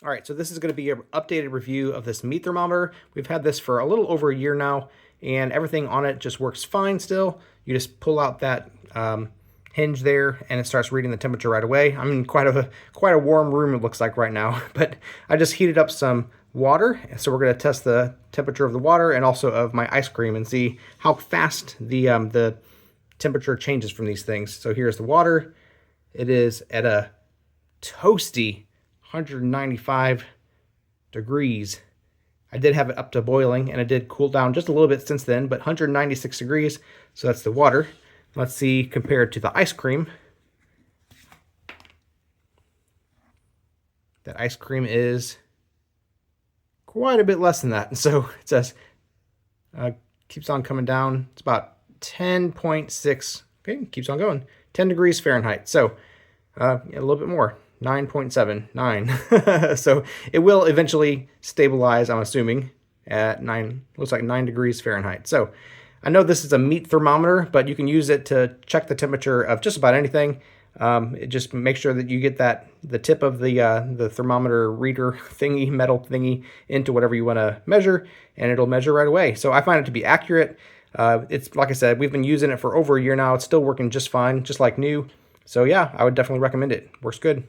All right, so this is going to be an updated review of this meat thermometer. We've had this for a little over a year now, and everything on it just works fine still. You just pull out that hinge there, and it starts reading the temperature right away. I'm in quite a warm room, it looks like right now, but I just heated up some water, so we're going to test the temperature of the water and also of my ice cream and see how fast the temperature changes from these things. So here's the water. It is at a toasty 195 degrees. I did have it up to boiling, and it did cool down just a little bit since then, but 196 degrees, so that's the water. Let's see compared to the ice cream. That ice cream is quite a bit less than that, and so it says, keeps on coming down. It's about 10.6, okay, keeps on going, 10 degrees Fahrenheit, so a little bit more. 9.79. So it will eventually stabilize, I'm assuming, at looks like 9 degrees Fahrenheit. So I know this is a meat thermometer, but you can use it to check the temperature of just about anything. Just make sure that you get the tip of the thermometer reader thingy, metal thingy, into whatever you want to measure, and it'll measure right away. So I find it to be accurate. It's like I said, we've been using it for over a year now. It's still working just fine, just like new. So yeah, I would definitely recommend it. Works good.